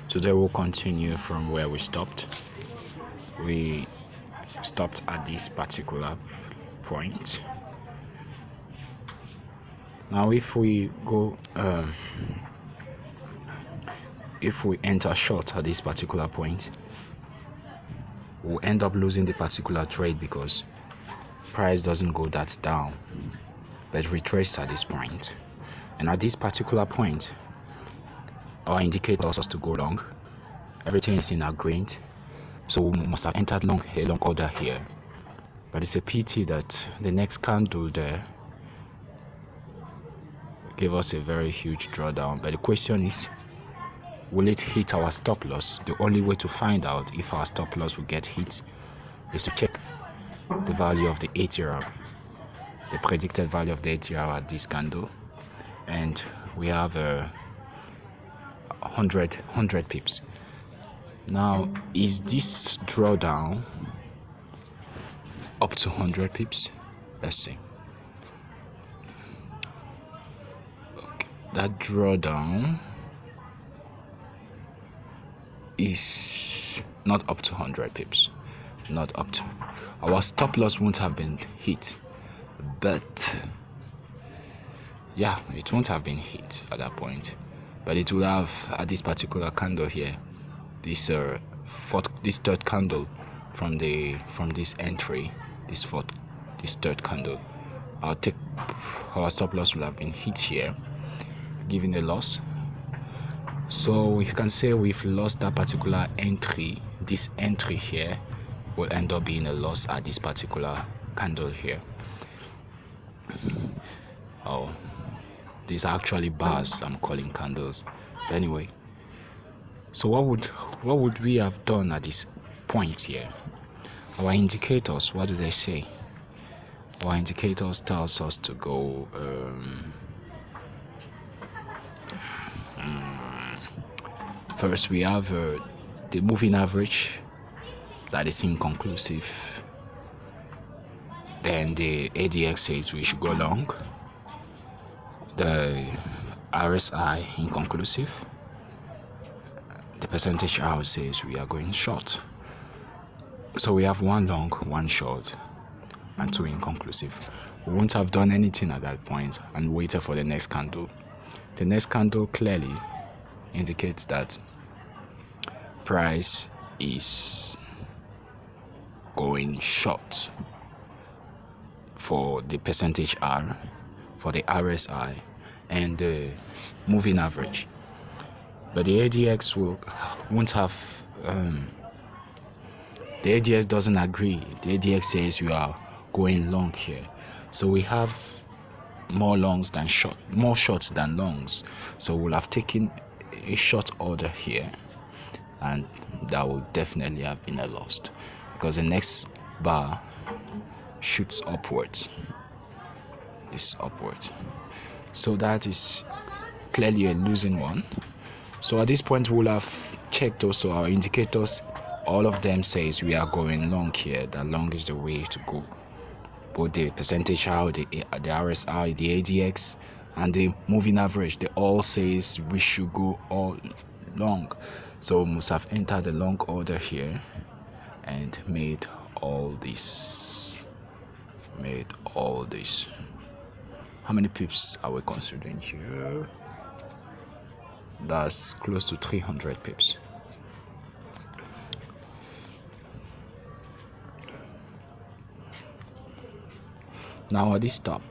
Today we'll continue from where we stopped. We stopped at this particular point. Now if we go if we enter short at this particular point, we'll end up losing the particular trade because price doesn't go that down but retrace at this point. And at this particular point, our indicator tells us to go long. Everything is in agreement, so we must have entered long order here. But it's a pity that the next candle there gave us a very huge drawdown. But the question is, will it hit our stop loss? The only way to find out if our stop loss will get hit is to check the value of the ATR, the predicted value of the ATR at this candle, and we have 100 pips. Now, is this drawdown up to 100 pips? Let's see. Okay. That drawdown is not up to 100 pips. Not up to. Our stop loss won't have been hit, but yeah, it won't have been hit at that point. But it will have at this particular candle here, this third candle from this entry, this third candle. Our stop loss will have been hit here, giving a loss. So we can say we've lost that particular entry. This entry here will end up being a loss at this particular candle here. Oh, these are actually bars I'm calling candles. But anyway, so what would we have done at this point here? Our indicators, what do they say? Our indicators tells us to go first we have the moving average that is inconclusive. Then the ADX says we should go long. The RSI inconclusive. The percentage R says we are going short. So we have one long, one short, and two inconclusive. We won't have done anything at that point and waited for the next candle. The next candle clearly indicates that price is going short for the percentage R, for the RSI, and the moving average. But the ADX won't have the ADX doesn't agree. The ADX says we are going long here, so we have more shorts than longs. So we'll have taken a short order here, and that will definitely have been a loss because the next bar shoots upwards. This upward, so that is clearly a losing one. So at this point we'll have checked also our indicators. All of them says we are going long here. That long is the way to go. Both the percentage R, the RSI, the ADX, and the moving average, they all says we should go all long. So we must have entered the long order here and made all this. How many pips are we considering here? That's close to 300 pips. Now at this stop,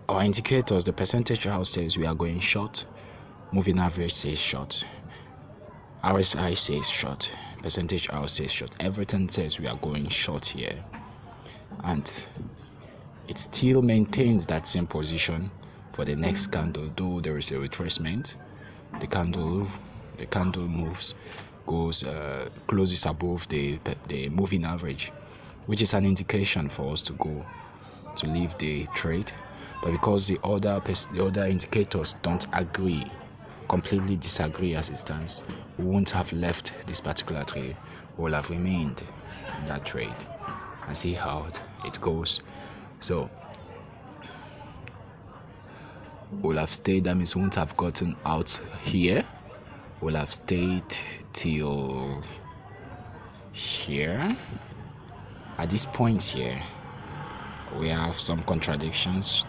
our indicators, the percentage house says we are going short, moving average says short, RSI says short, percentage house says short. Everything says we are going short here, and it still maintains that same position for the next candle, though there is a retracement. The candle moves, closes above the moving average, which is an indication for us to leave the trade. But because the other indicators don't completely disagree as it stands, we won't have left this particular trade. We will have remained in that trade and see how it goes. So We'll have stayed, that means we won't have gotten out here. We'll have stayed till here. At this point here, we have some contradictions.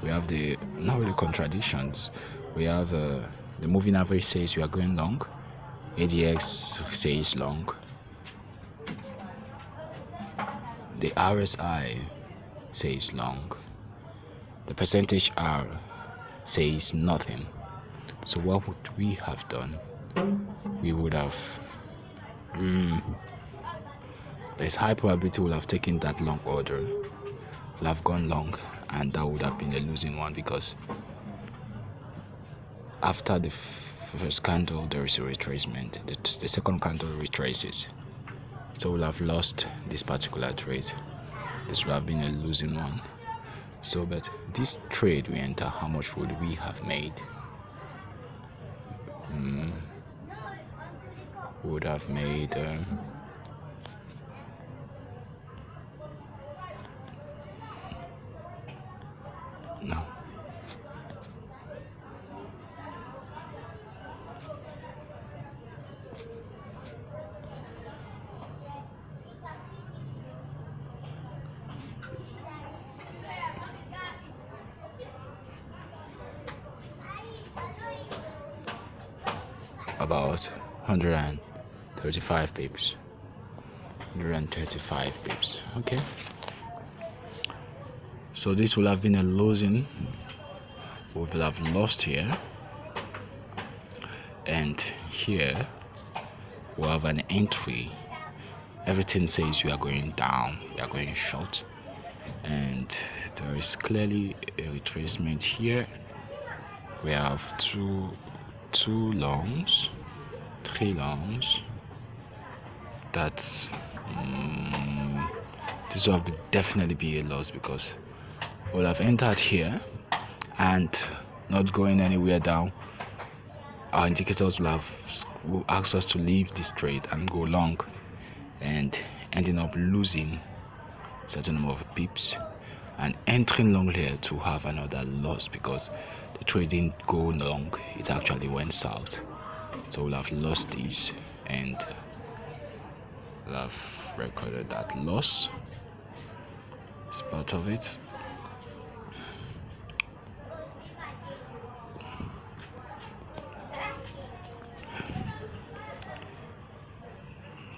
We have the, not really contradictions, we have the moving average says we are going long, ADX says long, the RSI says long, the percentage R says nothing. So what would we have done? We would have there's high probability we'll have taken that long order, we'll have gone long, and that would have been a losing one, because after the first candle there is a retracement, the second candle retraces, so we'll have lost this particular trade. This would have been a losing one. So but this trade we enter, how much would we have made? Would have made no, about 135 pips. 135 pips. Okay, so this will have been a losing. We will have lost here, and here we'll have an entry. Everything says we are going down, we are going short, and there is clearly a retracement here. We have two longs, 3 longs. That this will definitely be a loss, because we'll have entered here and not going anywhere down. Our indicators will ask us to leave this trade and go long, and ending up losing a certain number of pips, and entering long here to have another loss, because the trade didn't go long, it actually went south. So we'll have lost these, and we'll have recorded that loss. It's part of it.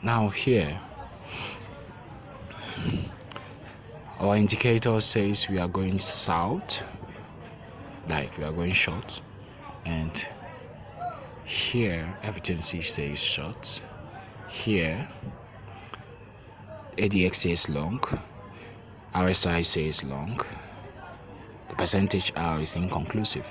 Now here, our indicator says we are going south, like we are going short, and here everything says short. Here ADX says long, RSI says long, the percentage R is inconclusive.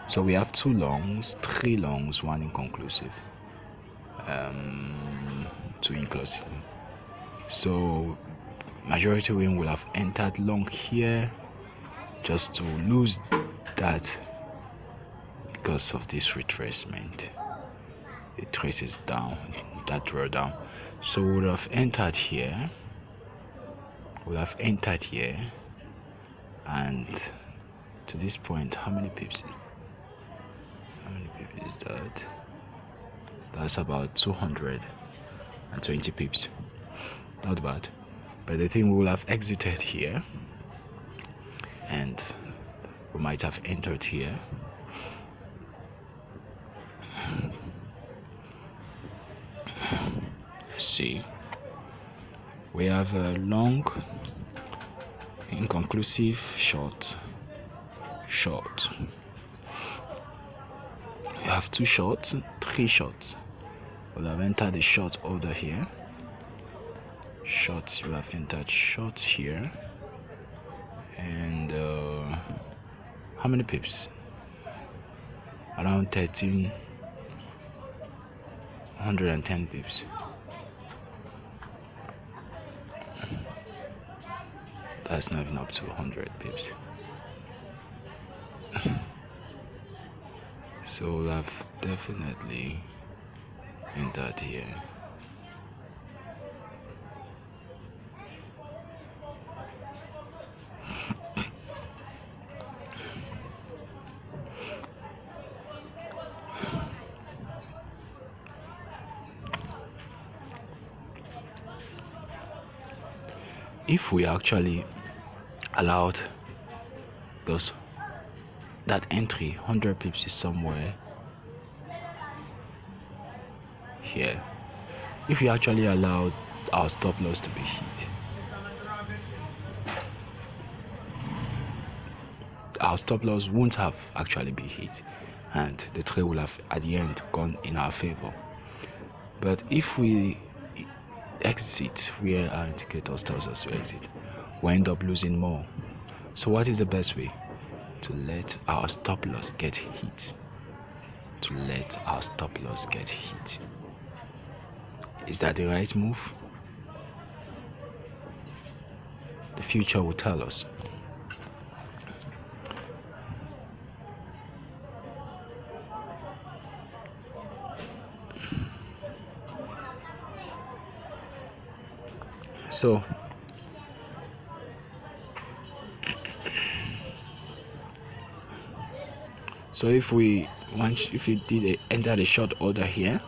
So we have 2 longs, 3 longs, 1 inconclusive, 2 inclusive. So majority win will have entered long here, just to lose that because of this retracement. It traces down, that drawdown. So we would have entered here, and to this point, how many pips is that? That's about 220 pips. Not bad. But the thing, we will have exited here, and we might have entered here. Let's see. We have a long, inconclusive, short. We have 2 shorts, 3 shorts. We'll have entered the short order here. Shorts, we'll have entered shorts here. And how many pips? Around 110 pips. That's not even up to 100 pips. So we'll have definitely entered here. if we actually allowed those that entry 100 pips is somewhere here, if we actually allowed our stop loss to be hit, our stop loss won't have actually been hit, and the trade will have at the end gone in our favor. But if we exit where our indicators tells us to exit, we end up losing more. So what is the best way? To let our stop loss get hit. To let our stop loss get hit. Is that the right move? The future will tell us. So if you did enter the short order here,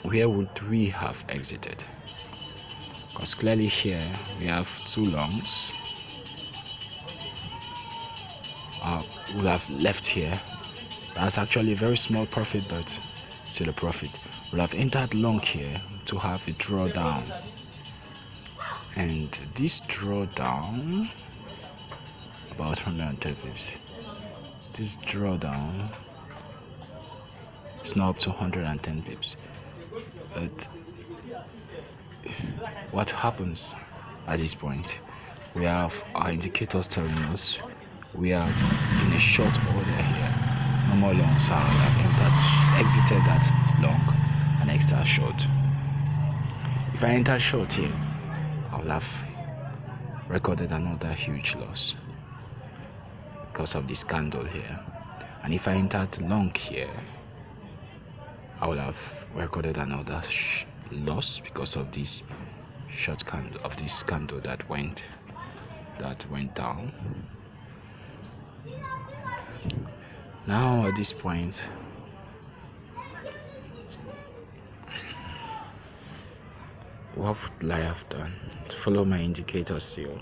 where would we have exited? Because clearly here we have two longs. We'll have left here. That's actually a very small profit, but still a profit. We'll have entered long here to have a drawdown, and this drawdown about 110 pips. This drawdown is now up to 110 pips. But what happens at this point? We have our indicators telling us we are in a short order here. No more long, so I have exited that long and extra short. If I enter short here, I will have recorded another huge loss because of this candle here. And if I entered long here, I will have recorded another loss because of this short candle, of this candle that went down. Now at this point, what would I have done? To follow my indicator still.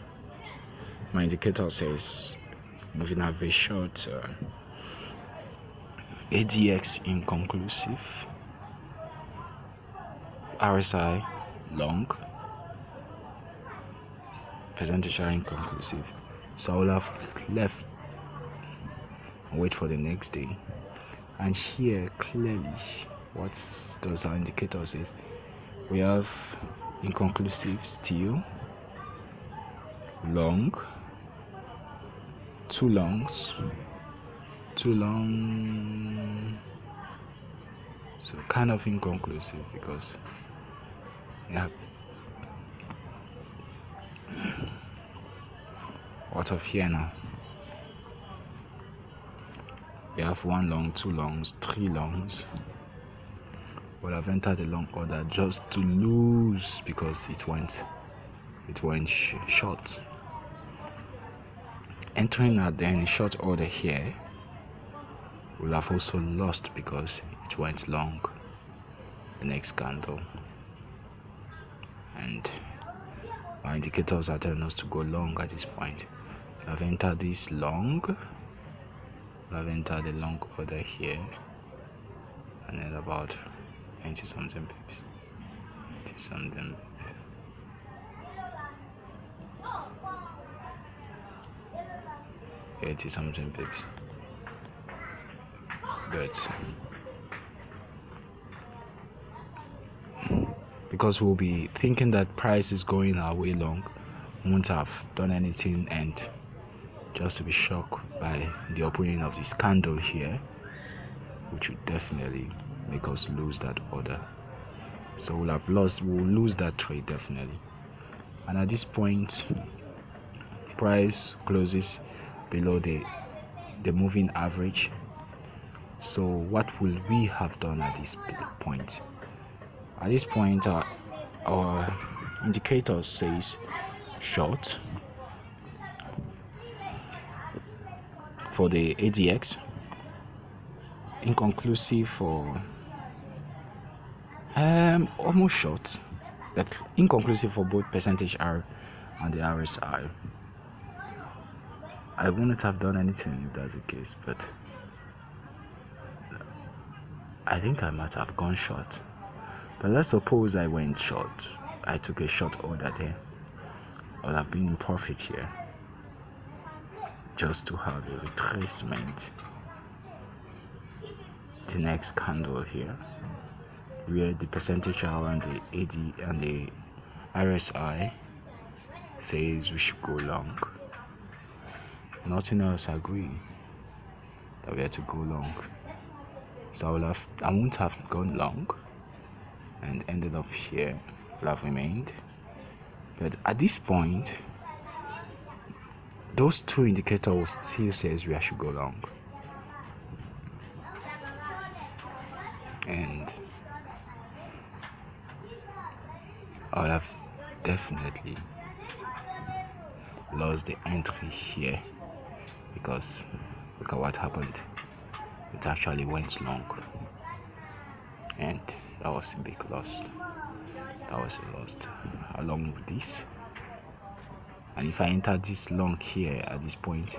My indicator says moving average short, ADX inconclusive, RSI long, percentage are inconclusive. So I will have left and wait for the next day. And here clearly, what does our indicator say? We have inconclusive still, long, two longs, too long, so kind of inconclusive because what of here now? We have one long, two longs, three longs. We'll have entered the long order just to lose because it went short. Entering at then short order here, we'll have also lost because it went long the next candle, and our indicators are telling us to go long at this point. I've entered this long, I've entered the long order here, and then about 90 something pips, 90 something. 80 something pips, but because we'll be thinking that price is going our way long, won't have done anything, and just to be shocked by the opening of this candle here, which would definitely make us lose that order. So we'll lose that trade definitely. And at this point, price closes below the moving average. So what will we have done at this point? At this point, our indicator says short for the ADX, inconclusive for almost short, That's inconclusive for both percentage R and the RSI. I wouldn't have done anything if that's the case, but I think I might have gone short. But let's suppose I went short. I took a short order there. I would have been in profit here, just to have a retracement. The next candle here, where the percentage R and the AD and the RSI says we should go long. Nothing else agree that we had to go long. So I won't have gone long and ended up here. Would have remained. But at this point, those two indicators still says we should go long. And I would have definitely lost the entry here, because look at what happened. It actually went long, and that was a big loss. That was a loss along with this. And if I enter this long here at this point,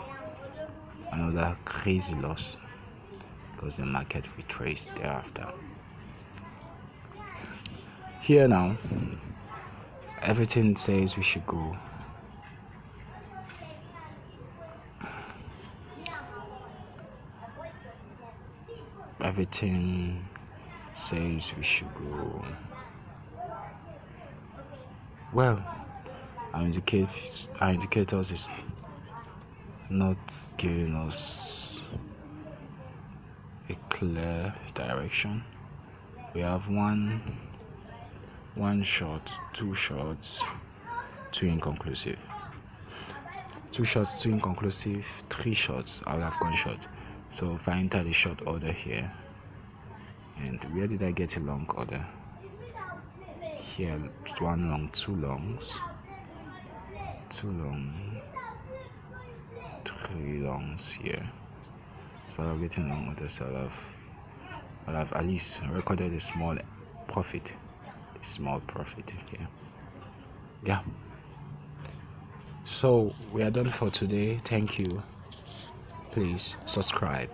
another crazy loss, because the market retraced thereafter. Here now, everything says we should go. Everything says we should go. Well, our indicators is not giving us a clear direction. We have one short, two shorts, two inconclusive. Two shorts, two inconclusive, three shorts. I'll have gone short. So if I enter the short order here, and where did I get a long order? Here, one long, two longs, two long, three longs here. So I'm getting long order. So I'll have at least recorded a small profit. Here. Yeah. So we are done for today. Thank you. Please subscribe.